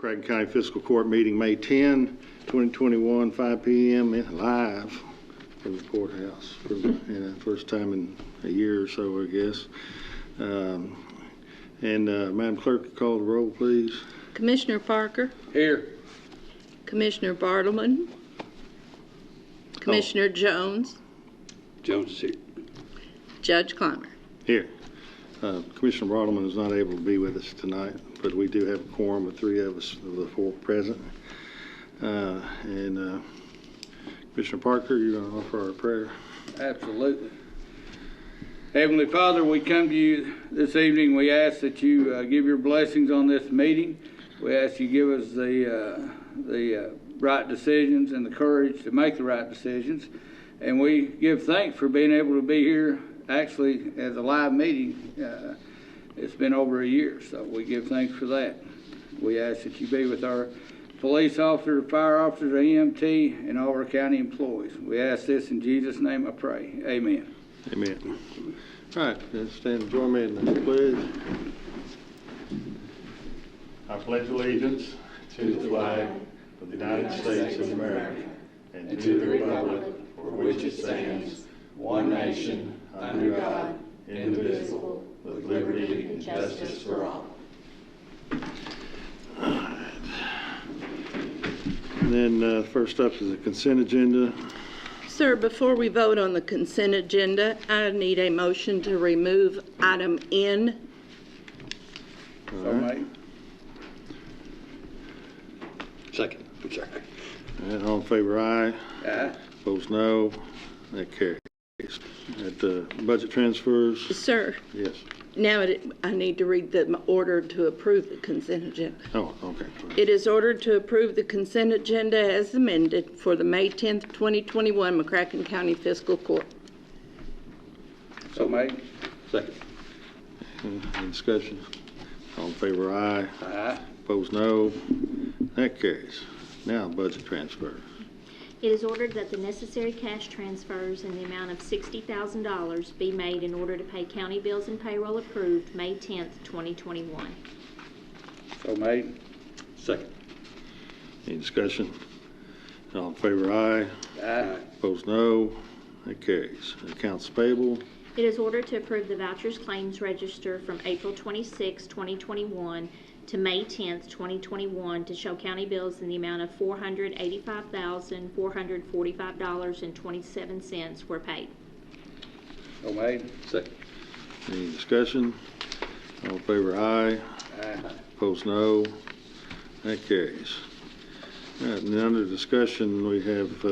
McCracken County Fiscal Court meeting May 10, 2021, 5 p.m. live from the courthouse for the first time in a year or so, I guess. Madam Clerk, call the roll, please. Commissioner Parker. Here. Commissioner Bartleman. Commissioner Jones. Jones is here. Judge Clymer. Here. Commissioner Bartleman is not able to be with us tonight, but we do have a quorum of 3 of us of the 4 present. Commissioner Parker, you're going to offer our prayer. Absolutely. Heavenly Father, we come to you this evening. We ask that you give your blessings on this meeting. We ask you give us the right decisions and the courage to make the right decisions. And we give thanks for being able to be here actually as a live meeting. It's been over a year, so we give thanks for that. We ask that you be with our police officers, fire officers, EMT, and all our county employees. We ask this in Jesus' name I pray. Amen. Amen. All right, let's stand and join me in the pledge. I pledge allegiance to the flag of the United States of America and to the republic for which it stands, one nation, under God, indivisible, with liberty and justice for all. And then first up is the consent agenda. Sir, before we vote on the consent agenda, I need a motion to remove item N. So made. Second. And all in favor, aye. Aye. Opposed, no. That carries. At the budget transfers. Sir, Yes. now I need to read the order to approve the consent agenda. Oh, okay. It is ordered to approve the consent agenda as amended for the May 10th, 2021 McCracken County Fiscal Court. So made. Second. Any discussion? All in favor, aye. Aye. Opposed, no. That carries. Now, budget transfers. It is ordered that the necessary cash transfers in the amount of $60,000 be made in order to pay county bills and payroll approved May 10th, 2021. So made. Second. Any discussion? All in favor, aye. Aye. Opposed, no. That carries. Accounts payable. It is ordered to approve the vouchers claims register from April 26, 2021 to May 10th, 2021 to show county bills in the amount of $485,445.27 were paid. So made. Second. Any discussion? All in favor, aye. Aye. Opposed, no. That carries. All right, and under discussion, we have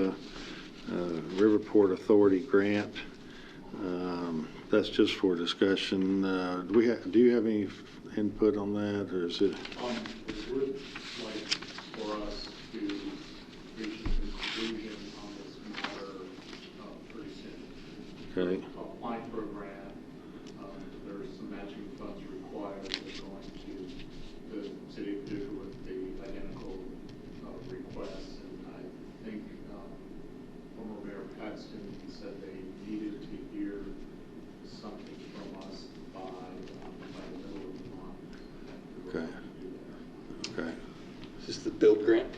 Riverport Authority grant. That's just for discussion. Do you have any input on that, or is it? It would like for us to reach a conclusion on this matter pretty soon. Okay. Applying for a grant, there's some matching funds required. They're going to the city of Paducah with the identical requests, and I think former Mayor Paxton said they needed to hear something from us by the middle of the month. Okay. Okay. Is this the build grant?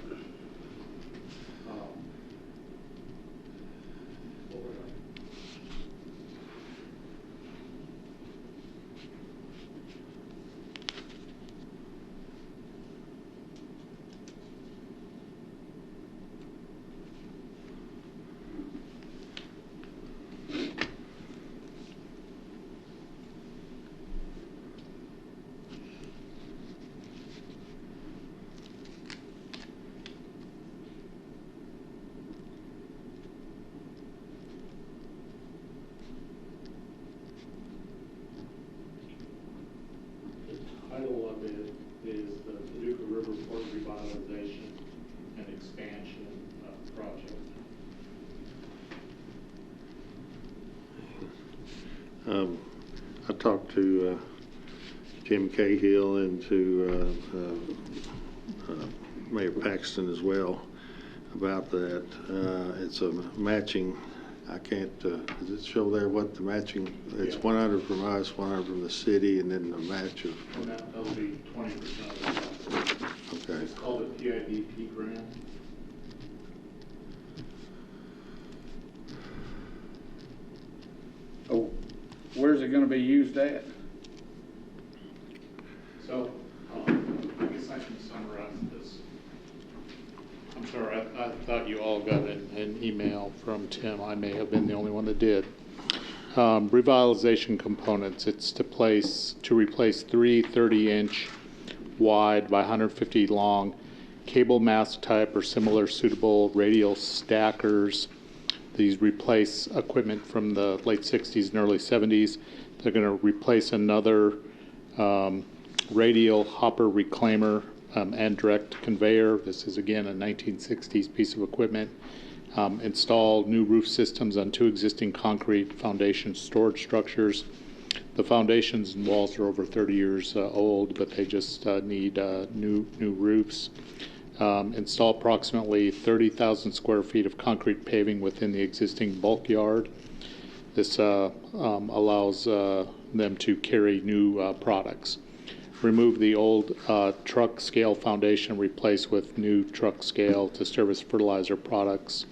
What was that? The title of it is the Paducah Riverport Revitalization and Expansion Project. I talked to Jim Cahill and to Mayor Paxton as well about that. It's a matching. I can't, does it show there what the matching, it's 100 from us, 100 from the city, and then the match of. And that'll be 20% of the Okay. It's called a PIDP grant. Oh, where's it gonna be used at? So, I guess I can summarize this. I'm sorry, I thought you all got an email from Tim. I may have been the only one that did. Revitalization components, it's to replace three 30-inch wide by 150 long cable mast type or similar suitable radial stackers. These replace equipment from the late 60s and early 70s. They're going to replace another radial hopper reclaimer and direct conveyor. This is again a 1960s piece of equipment. Install new roof systems on two existing concrete foundation storage structures. The foundations and walls are over 30 years old, but they just need new roofs. Install approximately 30,000 square feet of concrete paving within the existing bulk yard. This allows them to carry new products. Remove the old truck scale foundation, replace with new truck scale to service fertilizer products.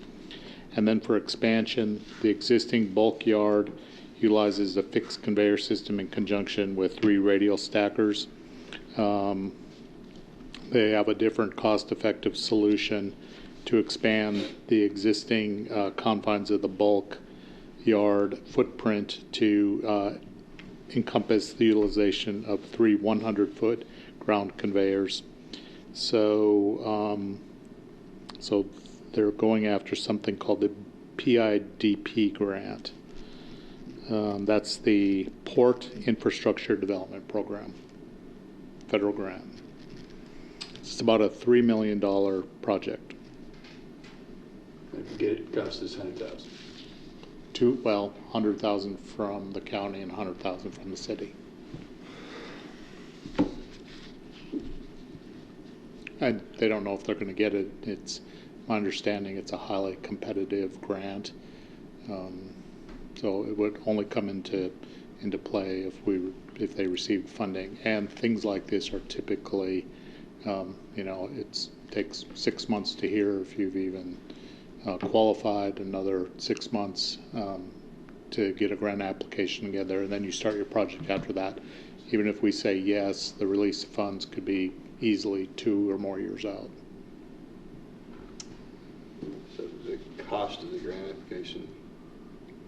And then for expansion, the existing bulk yard utilizes a fixed conveyor system in conjunction with three radial stackers. They have a different cost-effective solution to expand the existing confines of the bulk yard footprint to encompass the utilization of three 100-foot ground conveyors. So they're going after something called the PIDP grant. That's the Port Infrastructure Development Program, federal grant. It's about a $3 million project. If you get it, it costs us $100,000. 100,000 from the county and 100,000 from the city. And they don't know if they're going to get it. It's my understanding it's a highly competitive grant, so it would only come into play if they received funding. And things like this are typically, it takes 6 months to hear if you've even qualified, another 6 months to get a grant application together, and then you start your project after that. Even if we say yes, the release of funds could be easily 2 or more years out. So the cost of the grant application,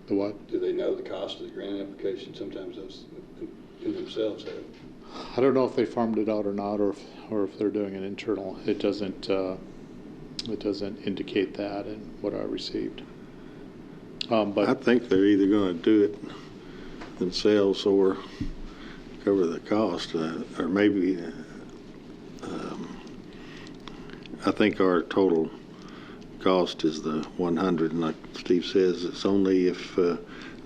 The what? do they know the cost of the grant application? Sometimes those in themselves have. I don't know if they farmed it out or not, or if they're doing an internal. It doesn't indicate that in what I received. But I think they're either going to do it themselves or cover the cost, or maybe. I think our total cost is the 100, and like Steve says, it's only if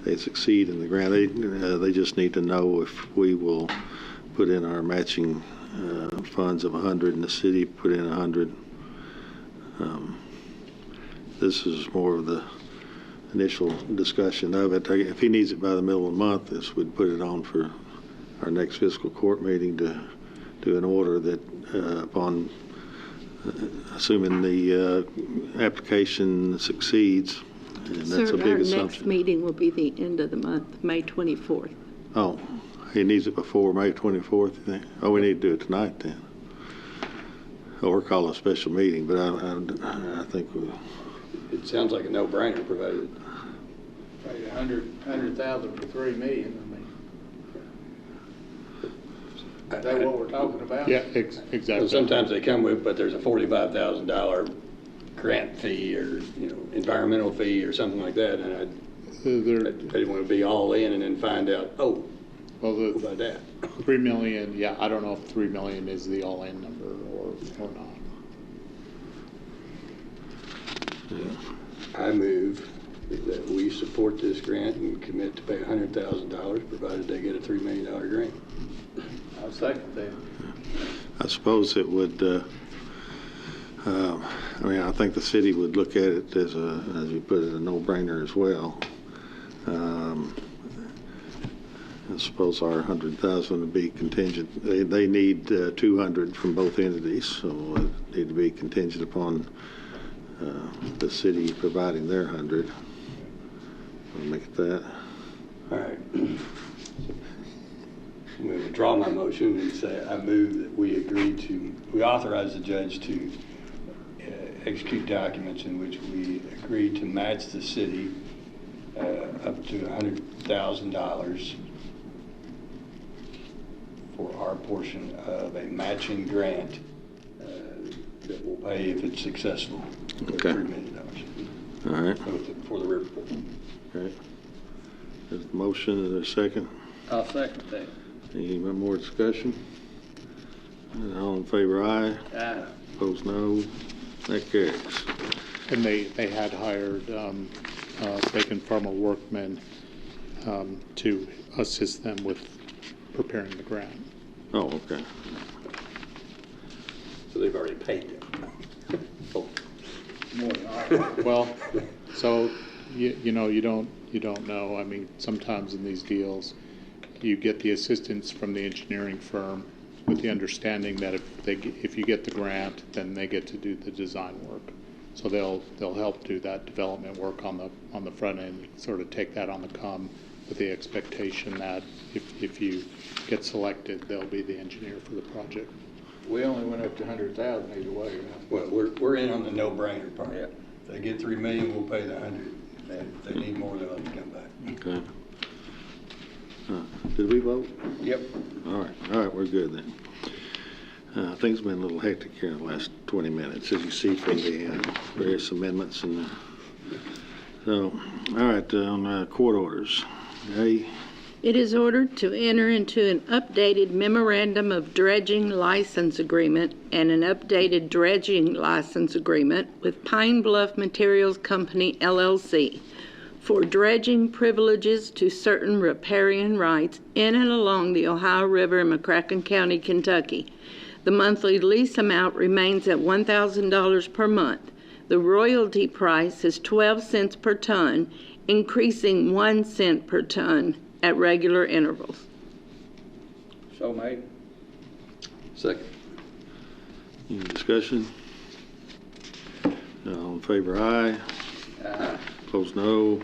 they succeed in the grant. They just need to know if we will put in our matching funds of 100, and the city put in 100. This is more of the initial discussion of it. If he needs it by the middle of the month, this would put it on for our next fiscal court meeting to do an order that upon assuming the application succeeds, and that's a big Our assumption. next meeting will be the end of the month, May 24th. Oh, he needs it before May 24th, you think? Oh, we need to do it tonight then. Or call a special meeting, but I think It sounds like a no-brainer, provided. Probably 100,000 for $3 million. Is that what we're talking about? yeah, exactly. So sometimes they come with, but there's a $45,000 grant fee or environmental fee or something like that, and I didn't want to be all in and then find out, oh, Well, what about that? 3 million. Yeah, I don't know if 3 million is the all-in number or not. I move that we support this grant and commit to pay $100,000, provided they get a $3 million grant. I'll second that. I suppose it would, I think the city would look at it as you put it, a no-brainer as well. I suppose our 100,000 would be contingent. They need 200 from both entities, so it need to be contingent upon the city providing their 100. I'll make it that. All right. I'm going to withdraw my motion and say I move that we authorize the judge to execute documents in which we agree to match the city up to $100,000 for our portion of a matching grant that will pay if it's successful. Okay. $3 million. All right. For the riverport. Okay. There's a motion and a second. I'll second that. Any more discussion? All in favor, aye. Aye. Opposed, no. That carries. And they had hired Bacon Farmer workmen to assist them with preparing the grant. Oh, okay. So they've already paid it. Oh. More than I. Well, so you know you don't know. I mean, sometimes in these deals, you get the assistance from the engineering firm with the understanding that if you get the grant, then they get to do the design work. So they'll help do that development work on the front end, sort of take that on the come with the expectation that if you get selected, they'll be the engineer for the project. We only went up to 100,000 either way. Right? Well, we're in on the no-brainer part. Yeah. If they get $3 million, we'll pay the 100. If they need more, they'll have to come back. Okay. Did we vote? Yep. All right, we're good then. Things have been a little hectic here in the last 20 minutes, as you see from the various amendments. So, all right, on court orders. Hey. It is ordered to enter into an updated memorandum of dredging license agreement and an updated dredging license agreement with Pine Bluff Materials Company, LLC, for dredging privileges to certain riparian rights in and along the Ohio River in McCracken County, Kentucky. The monthly lease amount remains at $1,000 per month. The royalty price is 12 cents per ton, increasing 1 cent per ton at regular intervals. So made. Second. Any discussion? All in favor, aye. Aye. Opposed, no.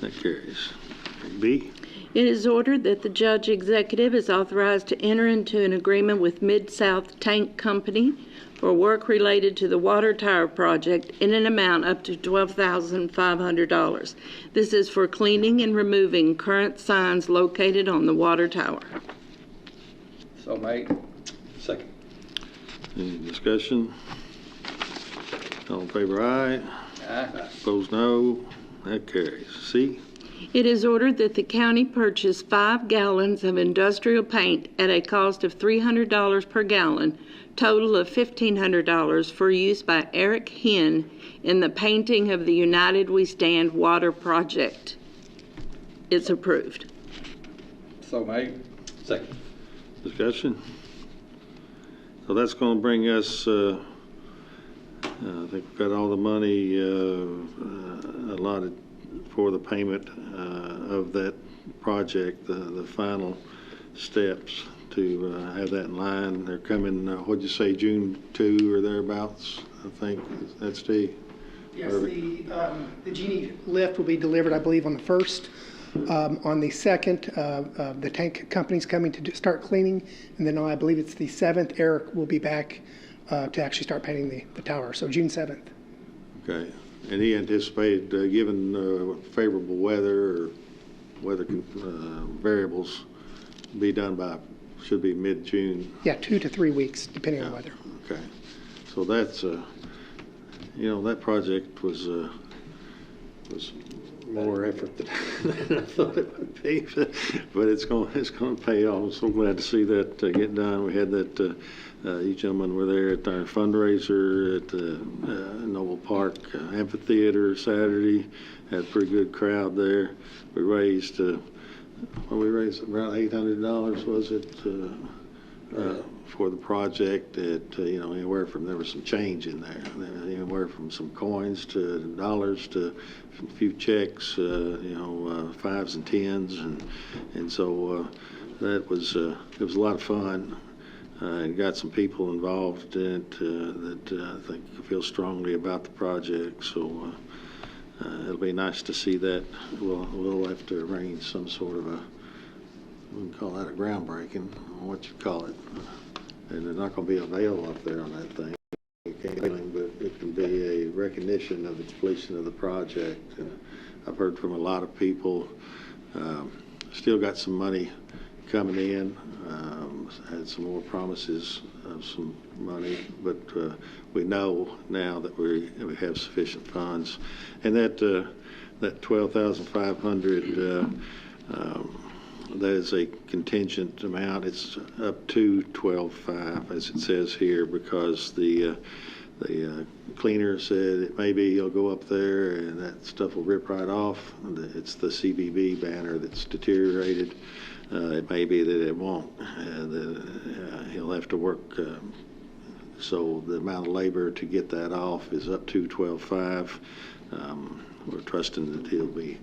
That carries. B. It is ordered that the judge executive is authorized to enter into an agreement with Mid-South Tank Company for work related to the water tower project in an amount up to $12,500. This is for cleaning and removing current signs located on the water tower. So made. Second. Any discussion? All in favor, aye. Aye. Opposed, no. That carries. C. It is ordered that the county purchase 5 gallons of industrial paint at a cost of $300 per gallon, total of $1,500 for use by Eric Hinn in the painting of the United We Stand water project. It's approved. So made. Second. Discussion? So that's going to bring us, I think we've got all the money allotted for the payment of that project, the final steps to have that in line. They're coming, what'd you say, June 2 or thereabouts, I think. That's Steve? Yes, the Genie lift will be delivered, I believe, on the 1st. On the 2nd, the tank company's coming to start cleaning, and then I believe it's the 7th, Eric will be back to actually start painting the tower, so June 7th. Okay. And he anticipated, given favorable weather or weather variables, be done by, should be mid-June. Yeah, 2 to 3 weeks, depending on weather. Okay. So that's, that project was more effort than I thought it would be, but it's going to pay off. I'm so glad to see that get done. We had that, you gentlemen were there at our fundraiser at Noble Park Amphitheater Saturday. Had a pretty good crowd there. We raised, around $800, was it, for the project at, anywhere from, there was some change in there, anywhere from some coins to dollars to a few checks, fives and tens, and so that was, it was a lot of fun. And got some people involved in it that I think feel strongly about the project, so it'll be nice to see that. We'll have to arrange some sort of we can call that a groundbreaking, what you call it. And there's not going to be a veil up there on that thing, but it can be a recognition of the completion of the project. And I've heard from a lot of people, still got some money coming in, had some more promises of some money, but we know now that we have sufficient funds. And that $12,500, that is a contingent amount. It's up to $12,500, as it says here, because the cleaner said it maybe you'll go up there and that stuff will rip right off. It's the CBB banner that's deteriorated. It may be that it won't. He'll have to work. So the amount of labor to get that off is up to $12,500. We're trusting that he'll be,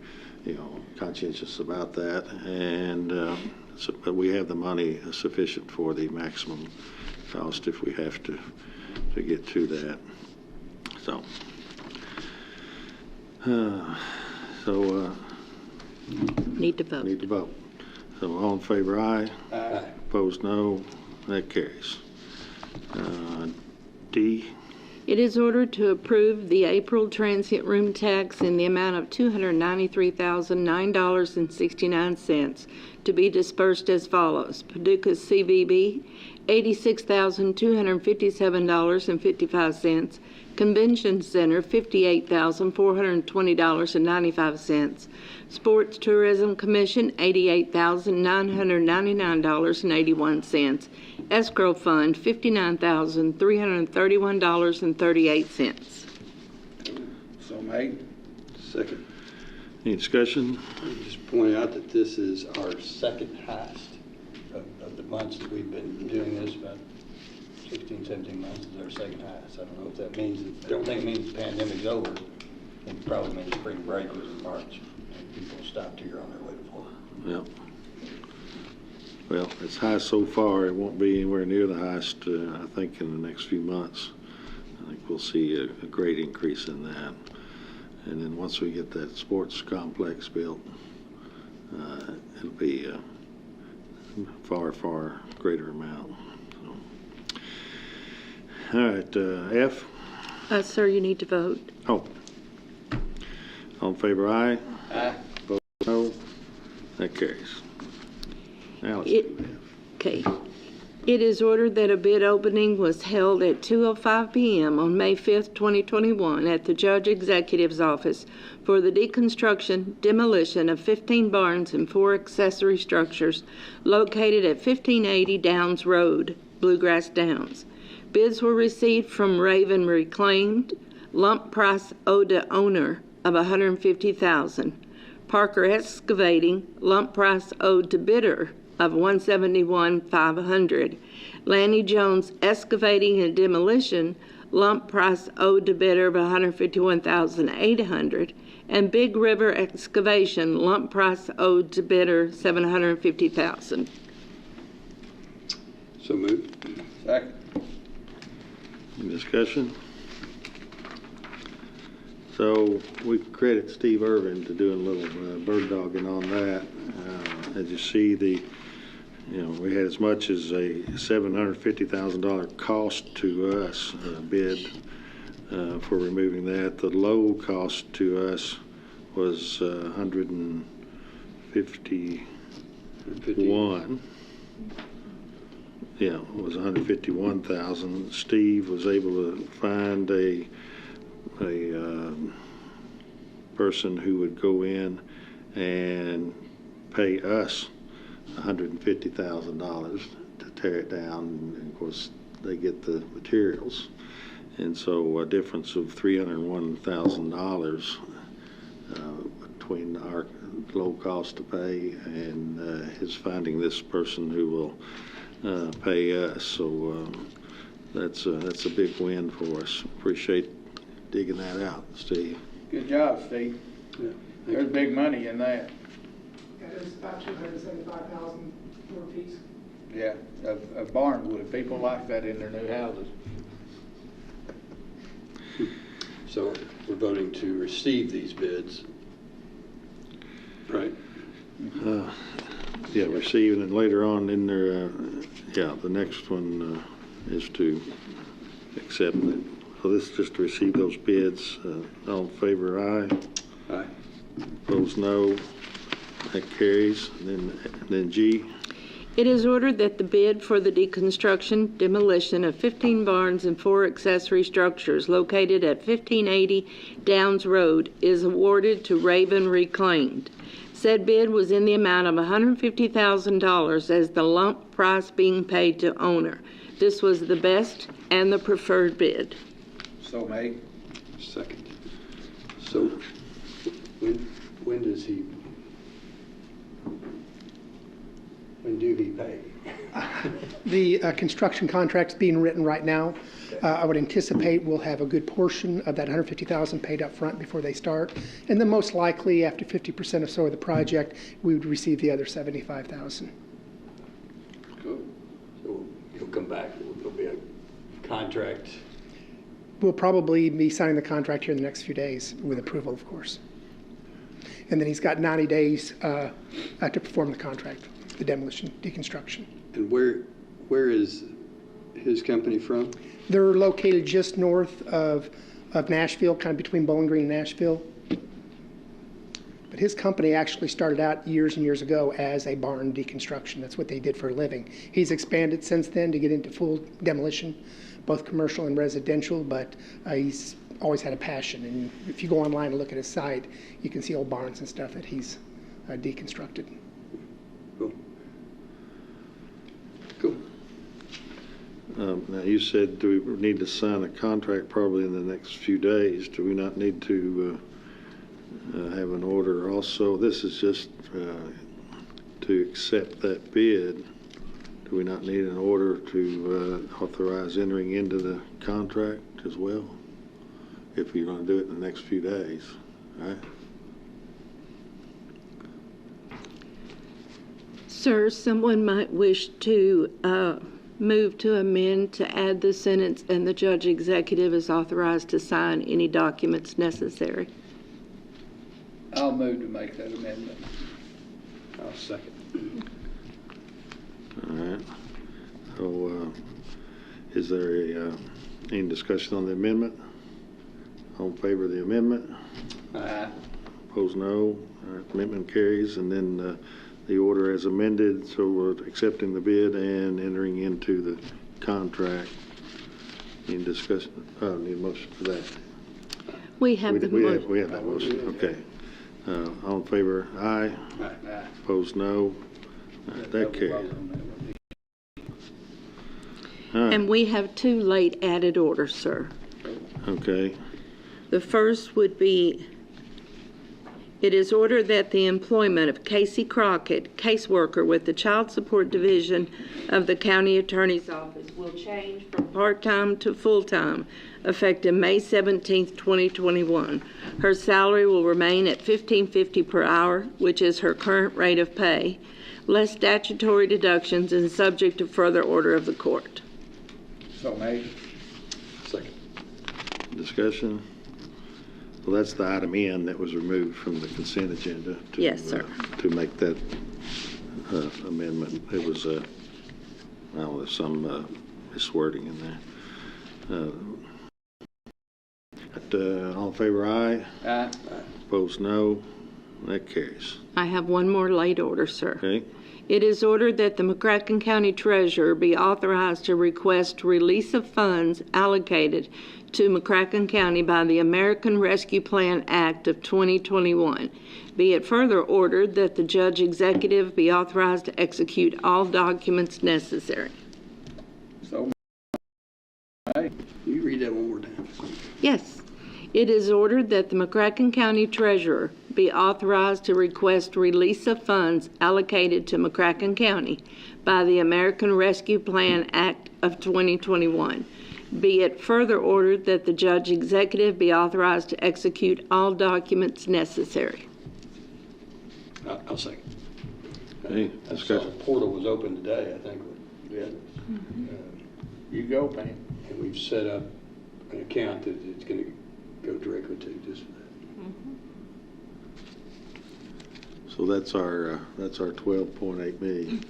conscientious about that, and but we have the money sufficient for the maximum cost if we have to get to that. So, Need to vote. Need to vote. So all in favor, aye. Aye. Opposed, no. That carries. D. It is ordered to approve the April transient room tax in the amount of $293,009.69 to be dispersed as follows. Paducah CVB, $86,257.55. Convention Center, $58,420.95. Sports Tourism Commission, $88,999.81. Escrow Fund, $59,331.38. So made. Second. Any discussion? Just point out that this is our second highest of the months that we've been doing this. About 16, 17 months is our second highest. I don't know if that means, I don't think it means the pandemic's over. It probably means spring break was in March and people stopped here on their way to Florida. Yep. Well, it's high so far. It won't be anywhere near the highest, I think, in the next few months. I think we'll see a great increase in that. And then once we get that sports complex built, it'll be a far, far greater amount. So. All right, F. Sir, you need to vote. Oh. All in favor, aye. Aye. Opposed, no. That carries. Now let's do F. Okay. It is ordered that a bid opening was held at 2:05 p.m. on May 5th, 2021 at the Judge Executive's office for the deconstruction, demolition of 15 barns and 4 accessory structures located at 1580 Downs Road, Bluegrass Downs. Bids were received from Raven Reclaimed, lump price owed to owner of $150,000. Parker Excavating, lump price owed to bidder of $171,500. Lanny Jones Excavating and Demolition, lump price owed to bidder of $151,800. And Big River Excavation, lump price owed to bidder $750,000. So moved. Second. Any discussion? So we credit Steve Irvin to doing a little bird dogging on that. As you see, we had as much as a $750,000 cost to us bid for removing that. The low cost to us was $151,000. Yeah, it was $151,000. Steve was able to find a person who would go in and pay us $150,000 to tear it down, and of course they get the materials, and so a difference of $301,000 between our low cost to pay and his finding this person who will pay us. So that's a big win for us. Appreciate digging that out, Steve. Good job, Steve. Yeah. There's big money in that. Yeah, there's about 275,000 for a piece. Yeah, a barn would. People like that in their new houses. So we're voting to receive these bids, right? Yeah, receiving, and later on in there, the next one is to accept it. So this is just to receive those bids. All in favor, aye. Aye. Opposed, no. That carries. And then G. It is ordered that the bid for the deconstruction, demolition of 15 barns and 4 accessory structures located at 1580 Downs Road is awarded to Raven Reclaimed. Said bid was in the amount of $150,000 as the lump price being paid to owner. This was the best and the preferred bid. So made. Second. So when does he? When do he pay? The construction contract's being written right now. I would anticipate we'll have a good portion of that $150,000 paid up front before they start. And then most likely, after 50% or so of the project, we would receive the other $75,000. Cool. So he'll come back. There'll be a contract. We'll probably be signing the contract here in the next few days, with approval, of course. And then he's got 90 days to perform the contract, the demolition, deconstruction. And where is his company from? They're located just north of Nashville, kind of between Bowling Green and Nashville. But his company actually started out years and years ago as a barn deconstruction. That's what they did for a living. He's expanded since then to get into full demolition, both commercial and residential, but he's always had a passion. And if you go online and look at his site, you can see old barns and stuff that he's deconstructed. Cool. Cool. Now, you said we need to sign a contract probably in the next few days. Do we not need to have an order also? This is just to accept that bid. Do we not need an order to authorize entering into the contract as well? If you're going to do it in the next few days, all right? Sir, someone might wish to move to amend to add the sentence, and the judge executive is authorized to sign any documents necessary. I'll move to make that amendment. I'll second. All right. So, is there any discussion on the amendment? All in favor of the amendment? Aye. Opposed, no. All right, amendment carries. And then the order as amended, so we're accepting the bid and entering into the contract. Any discussion? Need a motion for that? We have the motion. We have that motion. Okay. All in favor? Aye. Aye. Opposed, no. All right, that carries. All right. And we have 2 late added orders, sir. Okay. The first would be, it is ordered that the employment of Casey Crockett, caseworker with the Child Support Division of the County Attorney's Office, will change from part-time to full-time, effective May 17th, 2021. Her salary will remain at $15.50 per hour, which is her current rate of pay, less statutory deductions and subject to further order of the court. So made. Second. Discussion? Well, that's the item N that was removed from the consent agenda. Yes, sir. To make that amendment. It was, well, there's some miswording in there. All in favor, aye. Aye. Opposed, no. That carries. I have one more late order, sir. Okay. It is ordered that the McCracken County Treasurer be authorized to request release of funds allocated to McCracken County by the American Rescue Plan Act of 2021. Be it further ordered that the judge executive be authorized to execute all documents necessary. So made. Can you read that one more time? Yes. It is ordered that the McCracken County Treasurer be authorized to request release of funds allocated to McCracken County by the American Rescue Plan Act of 2021. Be it further ordered that the judge executive be authorized to execute all documents necessary. I'll second. Okay, I saw discussion. the portal was open today, I think. We had, You go, Pam. and we've set up an account that it's going to go directly to just for that. So that's our 12.8 million.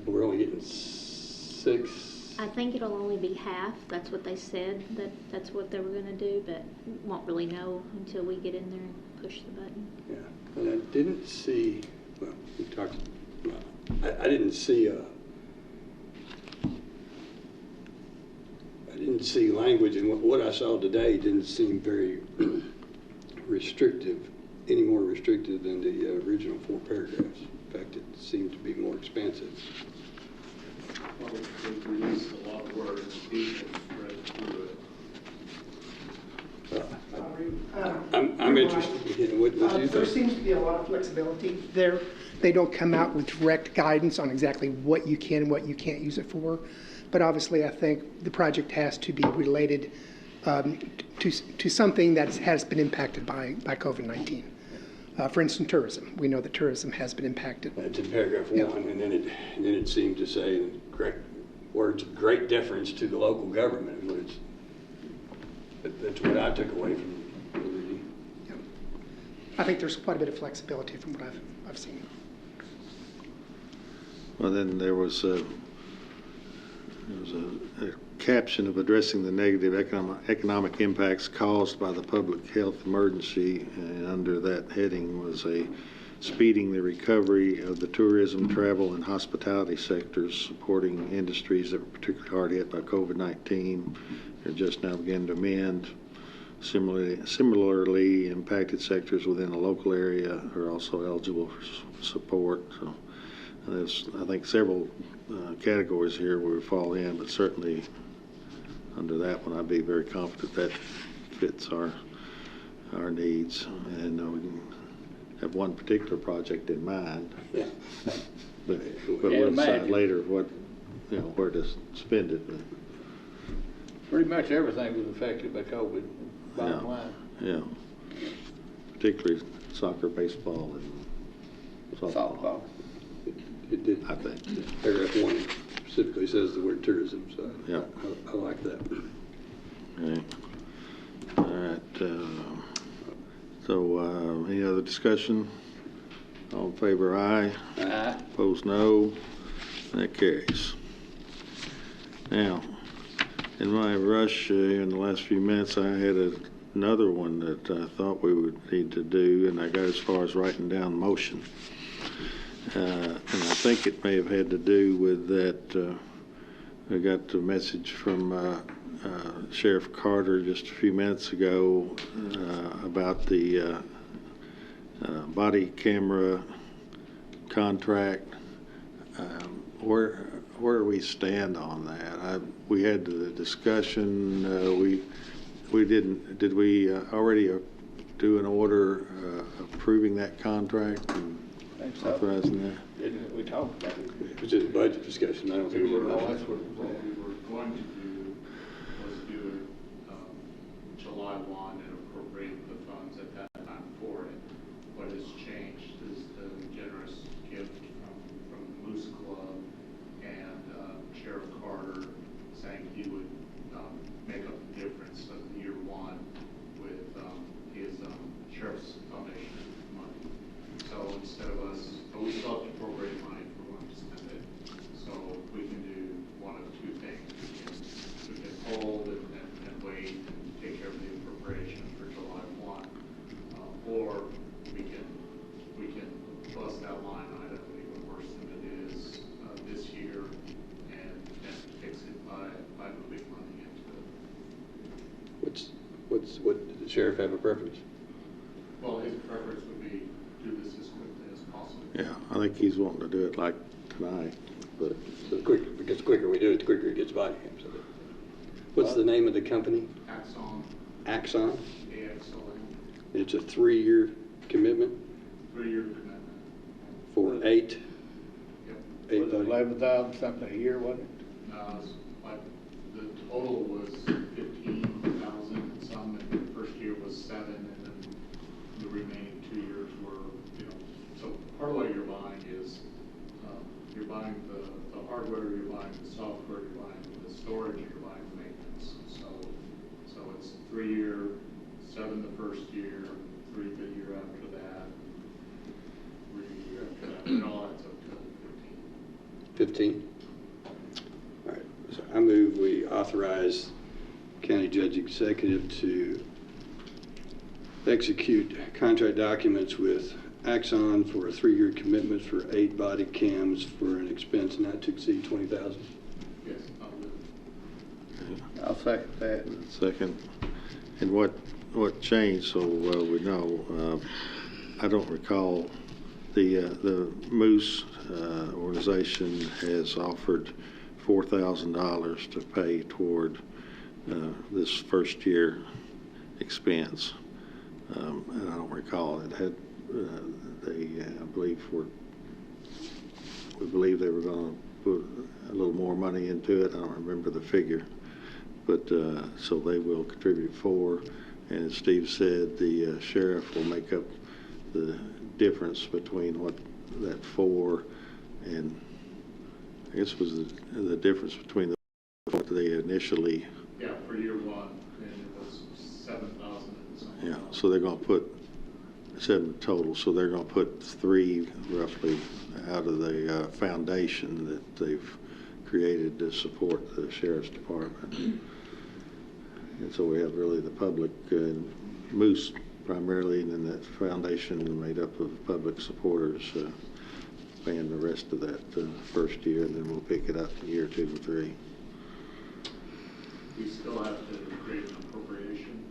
We're only getting 6. I think it'll only be half. That's what they said, that's what they were gonna do, but won't really know until we get in there and push the button. Yeah, and I didn't see, well, we talked, I didn't see language, and what I saw today didn't seem very restrictive, any more restrictive than the original 4 paragraphs. In fact, it seemed to be more expansive. Well, we've released a lot of words, people read through it. I'm interested in what you There think. seems to be a lot of flexibility there. They don't come out with direct guidance on exactly what you can and what you can't use it for. But obviously, I think the project has to be related to something that has been impacted by COVID-19. For instance, tourism. We know that tourism has been impacted. It's in paragraph 1, and then it seemed to say words of great deference to the local government, which that's what I took away from the reading. Yep. I think there's quite a bit of flexibility from what I've seen. Well, then there was a caption of addressing the negative economic impacts caused by the public health emergency, and under that heading was a speeding the recovery of the tourism, travel, and hospitality sectors, supporting industries that were particularly hard hit by COVID-19. They're just now beginning to mend. Similarly, impacted sectors within the local area are also eligible for support. So there's, I think, several categories here where we fall in, but certainly under that one, I'd be very confident that fits our needs, and we can have one particular project in mind. Yeah. But we'll decide later what, where to spend it. But, Pretty much everything was affected by COVID, bottom line. Yeah, particularly soccer, baseball, and softball. It did. I think. Paragraph 1 specifically says the word tourism, so Yeah. I like that. Okay. All right. So any other discussion? All in favor, aye. Aye. Opposed, no. That carries. Now, in my rush in the last few minutes, I had another one that I thought we would need to do, and I got as far as writing down motion. And I think it may have had to do with that. I got a message from Sheriff Carter just a few minutes ago about the body camera contract. Where do we stand on that? We had the discussion. We didn't. Did we already do an order approving that contract and authorizing that? Didn't we talk about it? It was just a budget discussion. I don't think we did What much. we were going to do was do it July 1 and appropriate the funds at that time for it. What has changed is the generous gift from the Moose Club and Sheriff Carter saying he would make up the difference of year 1 with his Sheriff's Foundation money. So instead of us, we still have to appropriate money if we want to spend it. So we can do one of 2 things. We can hold and wait and take care of the appropriation for July 1. Or we can bust that line item even worse than it is this year and fix it by moving money into it. What does the sheriff have a preference? Well, his preference would be do this as quickly as possible. Yeah, I think he's wanting to do it like tonight. But So the quicker we do it, the quicker it gets body cams. What's the name of the company? Axon, Axon. AXON. It's a 3-year commitment. 3-year commitment. For eight? Yep. Eight Was it buddy. 11,000 something a year, wasn't it? No, it's like, the total was 15,000 and some, and the first year was 7, and then the remaining 2 years were, so part of what you're buying is, you're buying the hardware, you're buying the software, you're buying the storage, you're buying the maintenance. So it's 3-year, 7 the first year, 3 the year after that, 3 the year after that, and all adds up to 15. 15? All right, so I move we authorize County Judge Executive to execute contract documents with Axon for a 3-year commitment for 8 body cams for an expense not to exceed $20,000. Yes, I'll do it. I'll second that. Second. And what changed, so we know, I don't recall, the Moose organization has offered $4,000 to pay toward this first year expense. And I don't recall, it had, I believe we believe they were going to put a little more money into it. I don't remember the figure, but so they will contribute 4, and as Steve said, the sheriff will make up the difference between what that 4 and I guess was the difference between what they initially. Yeah, for year 1, and it was 7,000 and something. Yeah, so they're going to put 7 total, so they're going to put 3 roughly out of the foundation that they've created to support the sheriff's department. And so we have really the public, Moose primarily, and then that foundation made up of public supporters paying the rest of that first year, and then we'll pick it up in year 2 and 3. We still have to create an appropriation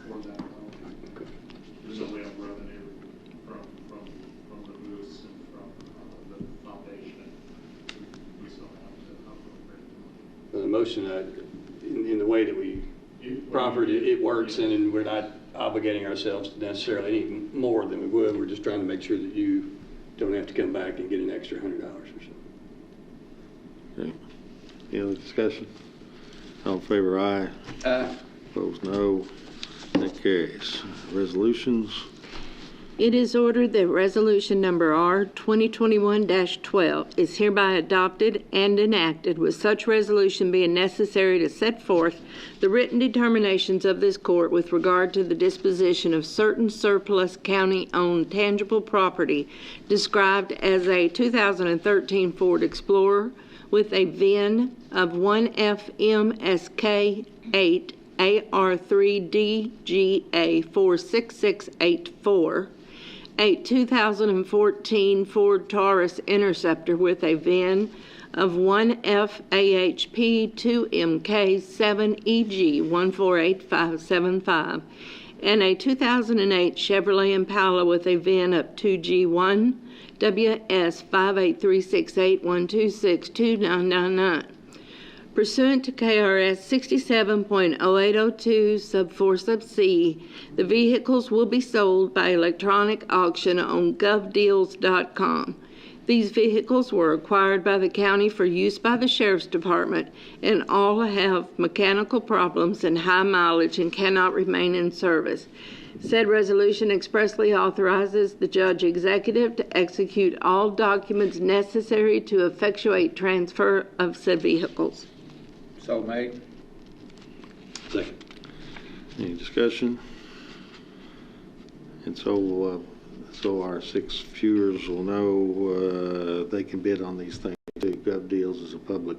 for that, though. Even though we have revenue from the Moose and from the foundation, we still have to appropriate the The motion, in the way that we proffered it, it works, and we're not obligating ourselves to necessarily any more than we would. We're just trying to make sure that you don't have to come back and get an extra $100 or something. Okay. Any other discussion? All in favor, aye. Aye. Opposed, no. That carries. Resolutions. It is ordered that resolution number R 2021-12 is hereby adopted and enacted, with such resolution being necessary to set forth the written determinations of this court with regard to the disposition of certain surplus county-owned tangible property described as a 2013 Ford Explorer with a VIN of 1FMSK8 AR3DGA 46684, a 2014 Ford Taurus Interceptor with a VIN of 1FAHP2MK7EG 148575, and a 2008 Chevrolet Impala with a VIN of 2G1 WS5836812629999. Pursuant to KRS 67.0802 sub 4 sub C, the vehicles will be sold by electronic auction on govdeals.com. These vehicles were acquired by the county for use by the Sheriff's Department, and all have mechanical problems and high mileage and cannot remain in service. Said resolution expressly authorizes the Judge Executive to execute all documents necessary to effectuate transfer of said vehicles. So made. Second. Any discussion? And so our 6 viewers will know they can bid on these things too. GovDeals is a public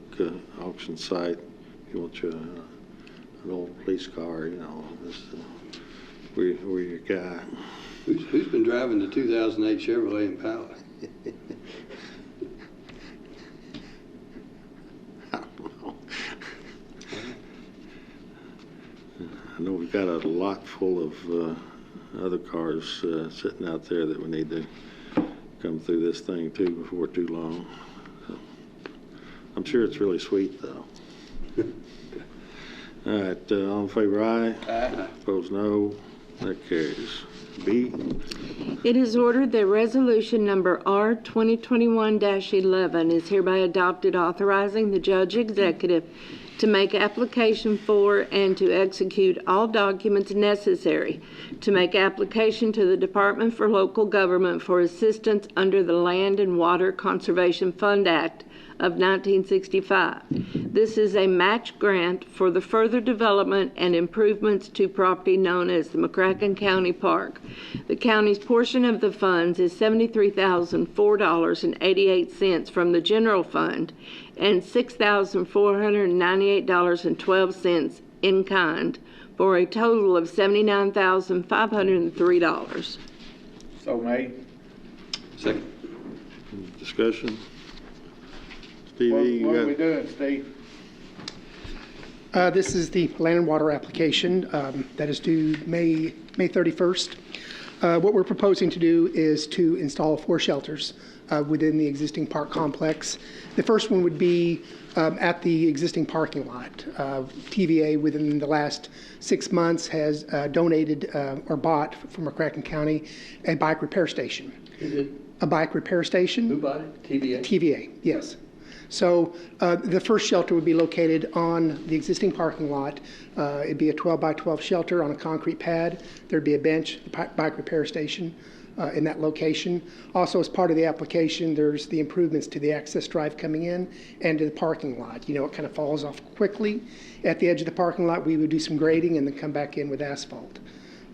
auction site. If you want an old police car, this, we're your guy. Who's been driving the 2008 Chevrolet Impala? I know we've got a lot full of other cars sitting out there that we need to come through this thing too before too long. So, I'm sure it's really sweet though. All right, all in favor, aye. Aye. Opposed, no. That carries. B, It is ordered that resolution number R 2021-11 is hereby adopted, authorizing the judge executive to make application for and to execute all documents necessary to make application to the Department for Local Government for assistance under the Land and Water Conservation Fund Act of 1965. This is a match grant for the further development and improvements to property known as the McCracken County Park. The county's portion of the funds is $73,004.88 from the general fund and $6,498.12 in kind, for a total of $79,503. So made. Second. discussion? What Stevie, are we you doing, Steve? This is the land and water application that is due May 31st. What we're proposing to do is to install 4 shelters within the existing park complex. The first one would be at the existing parking lot. TVA within the last 6 months has donated or bought from McCracken County a bike repair station. Is it? A bike repair station. Who bought it? TVA? TVA, yes. So the first shelter would be located on the existing parking lot. It'd be a 12 by 12 shelter on a concrete pad. There'd be a bench, bike repair station in that location. Also, as part of the application, there's the improvements to the access drive coming in and to the parking lot. You know, it kind of falls off quickly. At the edge of the parking lot, we would do some grading and then come back in with asphalt.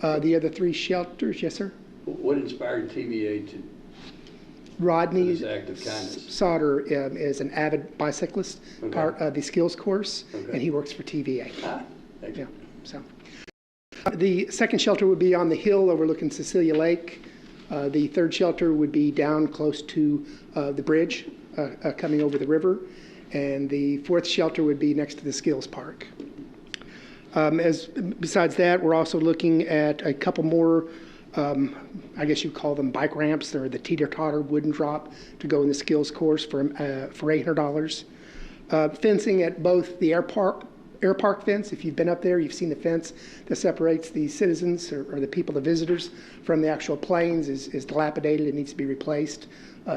The other 3 shelters, yes, sir? What inspired TVA to Rodney this act of kindness? Sauter is an avid bicyclist, Okay. part of the skills course, Okay. and he works for TVA. Thank Yeah, you. so. The second shelter would be on the hill overlooking Cecilia Lake. The third shelter would be down close to the bridge coming over the river. And the fourth shelter would be next to the skills park. Besides that, we're also looking at a couple more, I guess you'd call them bike ramps. They're the teeter-totter wooden drop to go in the skills course for $800. Fencing at both the air park fence. If you've been up there, you've seen the fence that separates the citizens or the people, the visitors, from the actual planes is dilapidated. It needs to be replaced.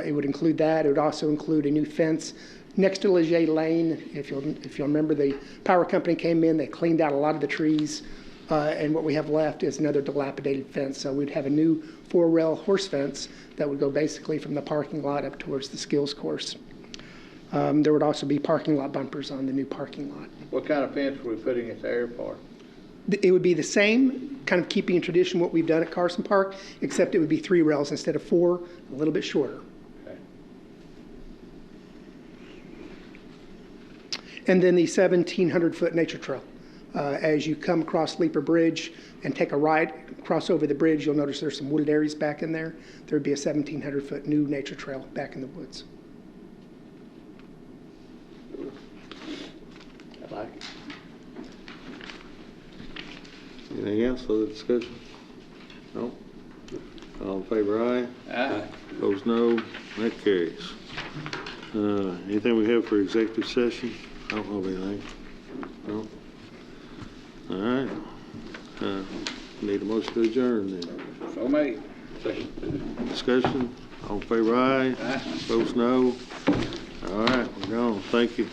It would include that. It would also include a new fence next to Leger Lane. If you'll remember, the power company came in, they cleaned out a lot of the trees, and what we have left is another dilapidated fence. So we'd have a new 4-rail horse fence that would go basically from the parking lot up towards the skills course. There would also be parking lot bumpers on the new parking lot. What kind of fence are we putting at the airport? It would be the same, kind of keeping in tradition what we've done at Carson Park, except it would be 3 rails instead of 4, a little bit shorter. Okay. And then the 1,700-foot nature trail. As you come across Leaper Bridge and take a right, cross over the bridge, you'll notice there's some wooded areas back in there. There'd be a 1,700-foot new nature trail back in the woods. I like it. Anything else, other discussion? No? All in favor, aye. Aye. Opposed, no. That carries. Anything we have for executive session? I don't know of anything. No? All right. Need a motion to adjourn then. So made. Discussion? All in favor, aye. Aye. Opposed, no. All right, we're gone. Thank you.